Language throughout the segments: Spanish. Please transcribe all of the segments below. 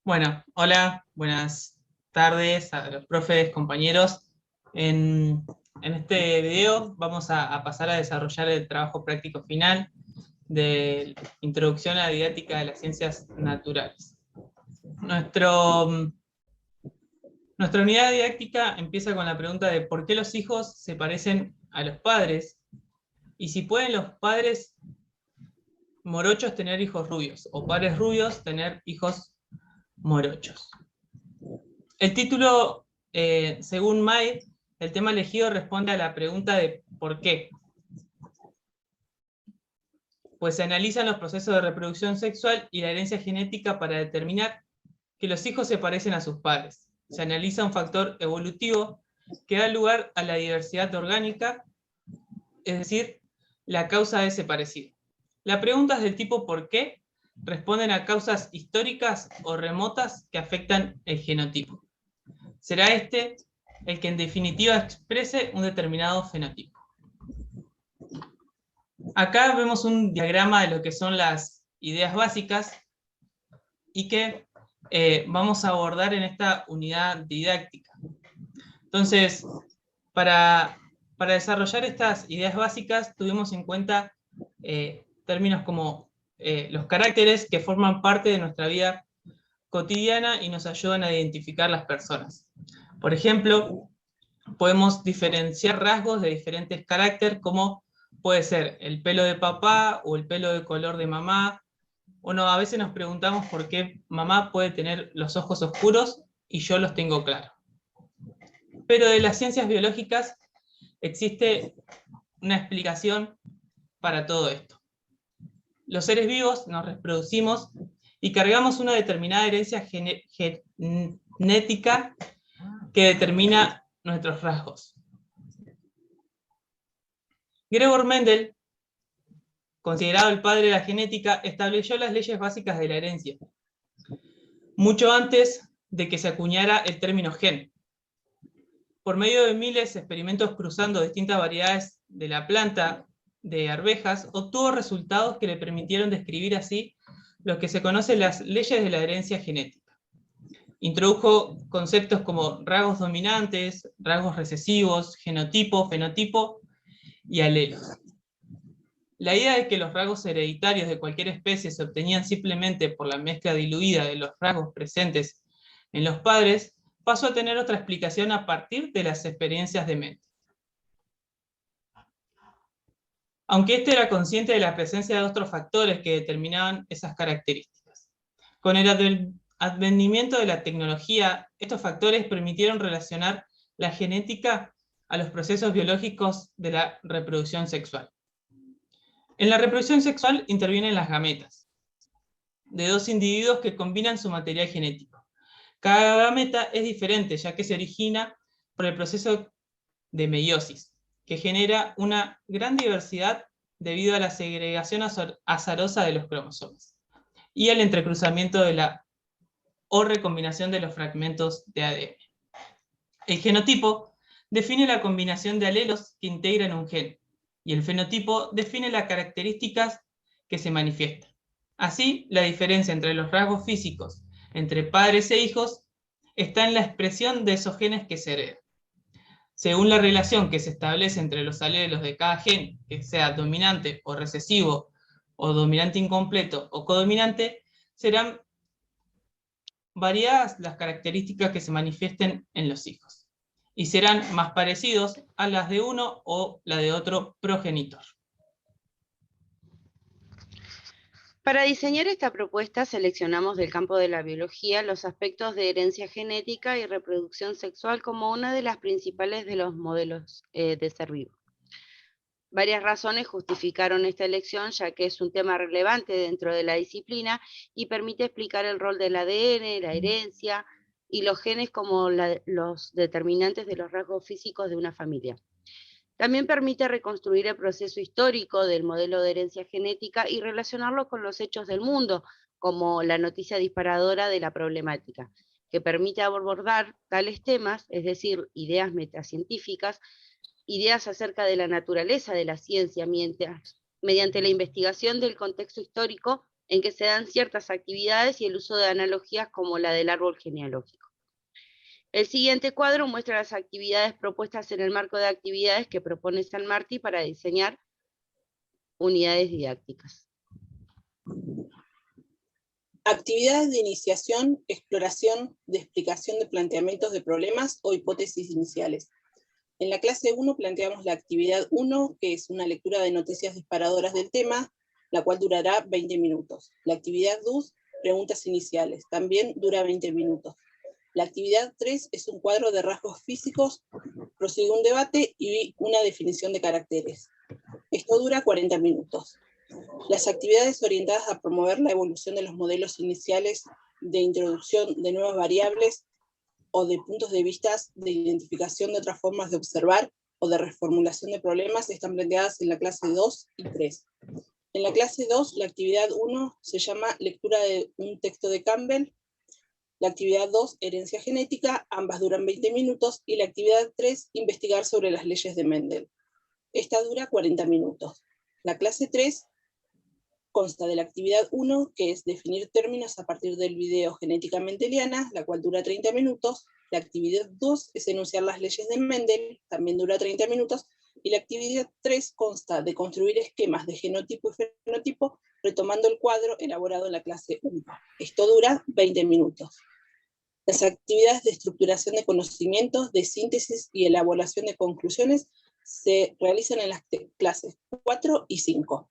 Bueno, hola, buenas tardes a los profes, compañeros. En este video vamos a pasar a desarrollar el trabajo práctico final de Introducción a la Didáctica de las Ciencias Naturales. Nuestra unidad didáctica empieza con la pregunta de ¿por qué los hijos se parecen a los padres? Y si pueden los padres morochos tener hijos rubios, o padres rubios tener hijos morochos. El título, según May, el tema elegido responde a la pregunta de ¿por qué? Pues se analizan los procesos de reproducción sexual y la herencia genética para determinar que los hijos se parecen a sus padres. Se analiza un factor evolutivo que da lugar a la diversidad orgánica, es decir, la causa de ese parecido. Las preguntas del tipo ¿por qué? Responden a causas históricas o remotas que afectan el genotipo. Será este el que en definitiva exprese un determinado fenotipo. Acá vemos un diagrama de lo que son las ideas básicas y que vamos a abordar en esta unidad didáctica. Entonces, para desarrollar estas ideas básicas tuvimos en cuenta términos como los caracteres que forman parte de nuestra vida cotidiana y nos ayudan a identificar las personas. Por ejemplo, podemos diferenciar rasgos de diferentes caracteres, como puede ser el pelo de papá o el pelo de color de mamá. O no, a veces nos preguntamos por qué mamá puede tener los ojos oscuros y yo los tengo claros. Pero de las ciencias biológicas existe una explicación para todo esto. Los seres vivos nos reproducimos y cargamos una determinada herencia genética que determina nuestros rasgos. Gregor Mendel, considerado el padre de la genética, estableció las leyes básicas de la herencia, mucho antes de que se acuñara el término gen. Por medio de miles de experimentos cruzando distintas variedades de la planta de arvejas, obtuvo resultados que le permitieron describir así lo que se conoce las leyes de la herencia genética. Introdujo conceptos como rasgos dominantes, rasgos recesivos, genotipo, fenotipo y alelos. La idea de que los rasgos hereditarios de cualquier especie se obtenían simplemente por la mezcla diluida de los rasgos presentes en los padres pasó a tener otra explicación a partir de las experiencias de Mendel. Aunque este era consciente de la presencia de otros factores que determinaban esas características. Con el advenimiento de la tecnología, estos factores permitieron relacionar la genética a los procesos biológicos de la reproducción sexual. En la reproducción sexual intervienen las gametas, de dos individuos que combinan su material genético. Cada gameta es diferente, ya que se origina por el proceso de meiosis, que genera una gran diversidad debido a la segregación azarosa de los cromosomas y al entrecruzamiento o recombinación de los fragmentos de ADN. El genotipo define la combinación de alelos que integran un gen, y el fenotipo define las características que se manifiestan. Así, la diferencia entre los rasgos físicos entre padres e hijos está en la expresión de esos genes que se heredan. Según la relación que se establece entre los alelos de cada gen, que sea dominante o recesivo, o dominante incompleto o codominante, serán variadas las características que se manifiesten en los hijos, y serán más parecidos a las de uno o la de otro progenitor. Para diseñar esta propuesta seleccionamos del campo de la biología los aspectos de herencia genética y reproducción sexual como una de las principales de los modelos de ser vivo. Varias razones justificaron esta elección, ya que es un tema relevante dentro de la disciplina y permite explicar el rol del ADN, la herencia y los genes como los determinantes de los rasgos físicos de una familia. También permite reconstruir el proceso histórico del modelo de herencia genética y relacionarlo con los hechos del mundo, como la noticia disparadora de la problemática, que permite abordar tales temas, es decir, ideas metacientíficas, ideas acerca de la naturaleza de la ciencia, mediante la investigación del contexto histórico en que se dan ciertas actividades y el uso de analogías como la del árbol genealógico. El siguiente cuadro muestra las actividades propuestas en el marco de actividades que propone San Martí para diseñar unidades didácticas. Actividades de iniciación, exploración, de explicación de planteamientos de problemas o hipótesis iniciales. En la clase 1 planteamos la actividad 1, que es una lectura de noticias disparadoras del tema, la cual durará 20 minutos. La actividad 2, preguntas iniciales, también dura 20 minutos. La actividad 3 es un cuadro de rasgos físicos, prosigue un debate y una definición de caracteres. Esto dura 40 minutos. Las actividades orientadas a promover la evolución de los modelos iniciales de introducción de nuevas variables o de puntos de vista de identificación de otras formas de observar o de reformulación de problemas están planteadas en la clase 2 y 3. En la clase 2, la actividad 1 se llama lectura de un texto de Campbell, la actividad 2, herencia genética, ambas duran 20 minutos, y la actividad 3, investigar sobre las leyes de Mendel. Esta dura 40 minutos. La clase 3 consta de la actividad 1, que es definir términos a partir del video Genética Mendeliana, la cual dura 30 minutos. La actividad 2 es enunciar las leyes de Mendel, también dura 30 minutos. Y la actividad 3 consta de construir esquemas de genotipo y fenotipo, retomando el cuadro elaborado en la clase 1. Esto dura 20 minutos. Las actividades de estructuración de conocimientos, de síntesis y elaboración de conclusiones se realizan en las clases 4 y 5.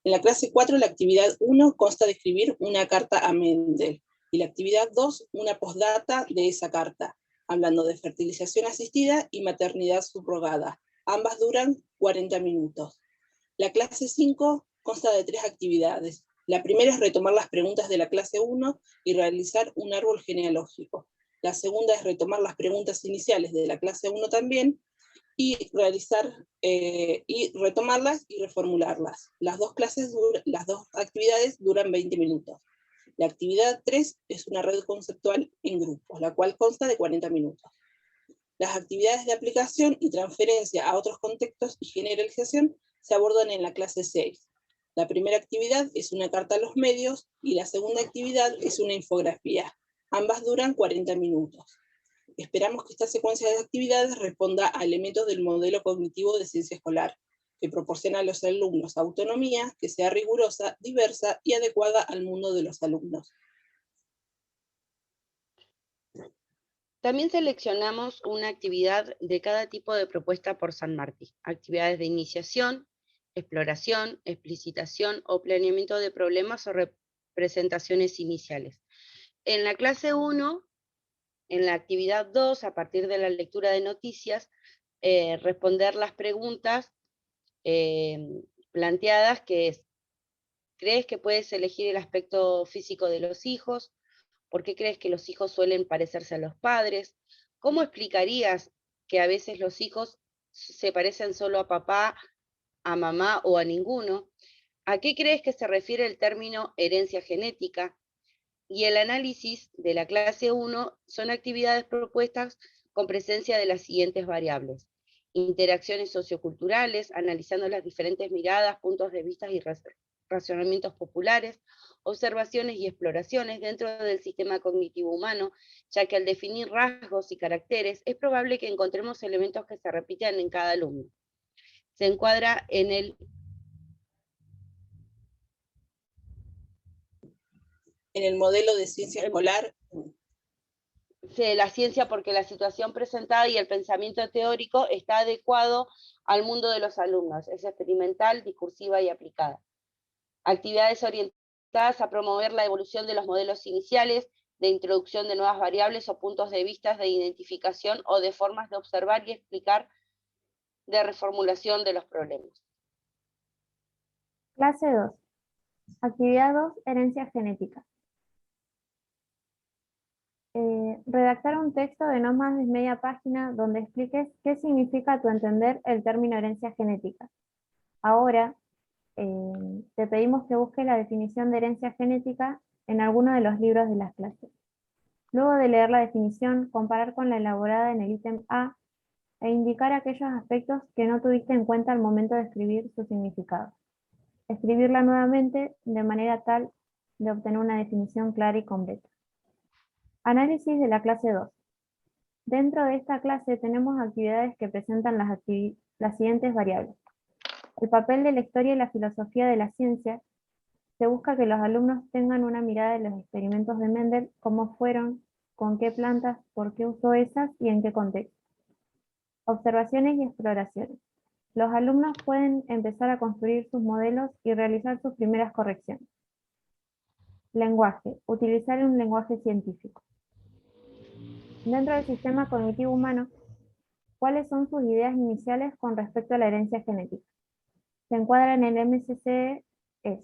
En la clase 4, la actividad 1 consta de escribir una carta a Mendel, y la actividad 2, una postdata de esa carta, hablando de fertilización asistida y maternidad subrogada. Ambas duran 40 minutos. La clase 5 consta de 3 actividades. La primera es retomar las preguntas de la clase 1 y realizar un árbol genealógico. La segunda es retomar las preguntas iniciales de la clase 1 también, y retomarlas y reformularlas. Las dos actividades duran 20 minutos. La actividad 3 es una red conceptual en grupos, la cual consta de 40 minutos. Las actividades de aplicación y transferencia a otros contextos y generalización se abordan en la clase 6. La primera actividad es una carta a los medios y la segunda actividad es una infografía. Ambas duran 40 minutos. Esperamos que esta secuencia de actividades responda a elementos del modelo cognitivo de ciencia escolar, que proporciona a los alumnos autonomía, que sea rigurosa, diversa y adecuada al mundo de los alumnos. También seleccionamos una actividad de cada tipo de propuesta por San Martí. Actividades de iniciación, exploración, explicitación o planeamiento de problemas o representaciones iniciales. En la clase 1, en la actividad 2, a partir de la lectura de noticias, responder las preguntas planteadas, que es: ¿crees que puedes elegir el aspecto físico de los hijos? ¿Por qué crees que los hijos suelen parecerse a los padres? ¿Cómo explicarías que a veces los hijos se parecen solo a papá, a mamá o a ninguno? ¿A qué crees que se refiere el término herencia genética? Y el análisis de la clase 1 son actividades propuestas con presencia de las siguientes variables: interacciones socioculturales, analizando las diferentes miradas, puntos de vista y razonamientos populares, observaciones y exploraciones dentro del sistema cognitivo humano, ya que al definir rasgos y caracteres es probable que encontremos elementos que se repitan en cada alumno. Se encuadra en el modelo de ciencia escolar. De la ciencia, porque la situación presentada y el pensamiento teórico está adecuado al mundo de los alumnos, es experimental, discursiva y aplicada. Actividades orientadas a promover la evolución de los modelos iniciales, de introducción de nuevas variables o puntos de vista, de identificación o de formas de observar y explicar, de reformulación de los problemas. Clase 2. Actividad 2, herencia genética. Redactar un texto de no más de media página donde expliques qué significa a tu entender el término herencia genética. Ahora, te pedimos que busques la definición de herencia genética en alguno de los libros de las clases. Luego de leer la definición, comparar con la elaborada en el ítem A e indicar aquellos aspectos que no tuviste en cuenta al momento de escribir su significado. Escribirla nuevamente de manera tal de obtener una definición clara y completa. Análisis de la clase 2. Dentro de esta clase tenemos actividades que presentan las siguientes variables. El papel de la historia y la filosofía de la ciencia. Se busca que los alumnos tengan una mirada de los experimentos de Mendel, cómo fueron, con qué plantas, por qué usó esas y en qué contexto. Observaciones y exploraciones. Los alumnos pueden empezar a construir sus modelos y realizar sus primeras correcciones. Lenguaje. Utilizar un lenguaje científico. Dentro del sistema cognitivo humano, ¿cuáles son sus ideas iniciales con respecto a la herencia genética? Se encuadra en el MCCE es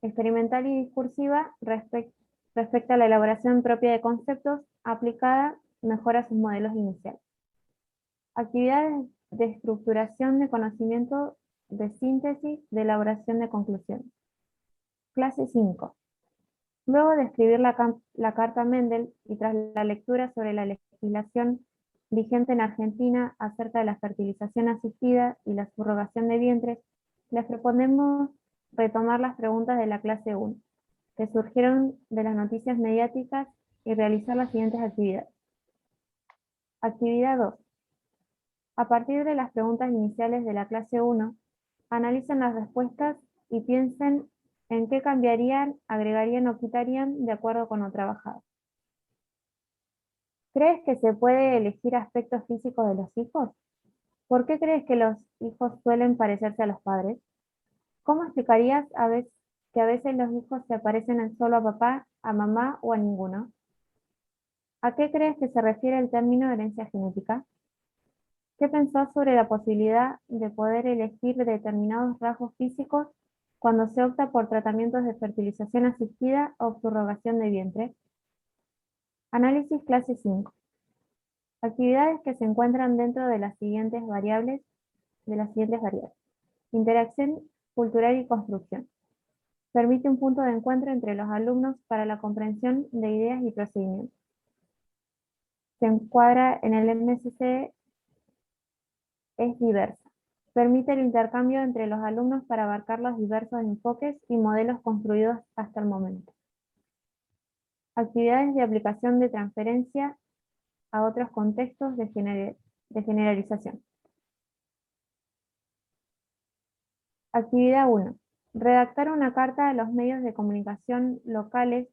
experimental y discursiva respecto a la elaboración propia de conceptos, aplicada mejora sus modelos iniciales. Actividades de estructuración de conocimiento, de síntesis, de elaboración de conclusiones. Clase 5. Luego de escribir la carta Mendel y tras la lectura sobre la legislación vigente en Argentina acerca de la fertilización asistida y la subrogación de vientres, les proponemos retomar las preguntas de la clase 1, que surgieron de las noticias mediáticas y realizar las siguientes actividades. Actividad 2. A partir de las preguntas iniciales de la clase 1, analicen las respuestas y piensen en qué cambiarían, agregarían o quitarían de acuerdo con lo trabajado. ¿Crees que se puede elegir aspectos físicos de los hijos? ¿Por qué crees que los hijos suelen parecerse a los padres? ¿Cómo explicarías que a veces los hijos se parecen solo a papá, a mamá o a ninguno? ¿A qué crees que se refiere el término herencia genética? ¿Qué pensás sobre la posibilidad de poder elegir determinados rasgos físicos cuando se opta por tratamientos de fertilización asistida o subrogación de vientre? Análisis clase 5. Actividades que se encuentran dentro de las siguientes variables. Interacción cultural y construcción. Permite un punto de encuentro entre los alumnos para la comprensión de ideas y procedimientos. Se encuadra en el MCC, es diversa. Permite el intercambio entre los alumnos para abarcar los diversos enfoques y modelos construidos hasta el momento. Actividades de aplicación de transferencia a otros contextos de generalización. Actividad 1. Redactar una carta a los medios de comunicación locales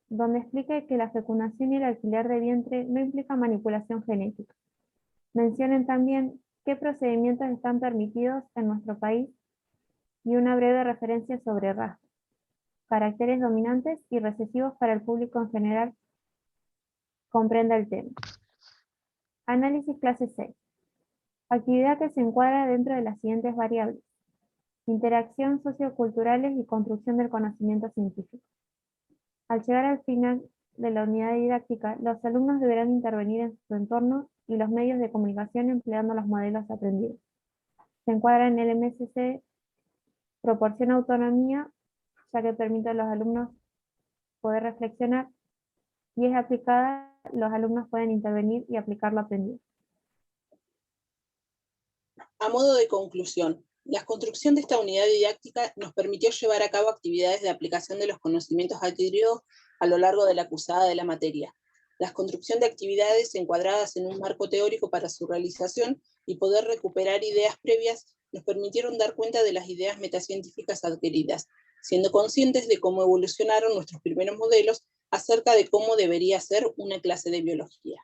donde explique que la fecundación y el alquiler de vientre no implica manipulación genética. Mencionen también qué procedimientos están permitidos en nuestro país y una breve referencia sobre rasgos, caracteres dominantes y recesivos para el público en general comprenda el tema. Análisis clase 6. Actividad que se encuadra dentro de las siguientes variables. Interacción socioculturales y construcción del conocimiento científico. Al llegar al final de la unidad didáctica, los alumnos deberán intervenir en su entorno y los medios de comunicación empleando los modelos aprendidos. Se encuadra en el MCC, proporciona autonomía, ya que permite a los alumnos poder reflexionar, y es aplicada, los alumnos pueden intervenir y aplicar lo aprendido. A modo de conclusión, la construcción de esta unidad didáctica nos permitió llevar a cabo actividades de aplicación de los conocimientos adquiridos a lo largo de la cursada de la materia. La construcción de actividades encuadradas en un marco teórico para su realización y poder recuperar ideas previas nos permitieron dar cuenta de las ideas metacientíficas adquiridas, siendo conscientes de cómo evolucionaron nuestros primeros modelos acerca de cómo debería ser una clase de biología.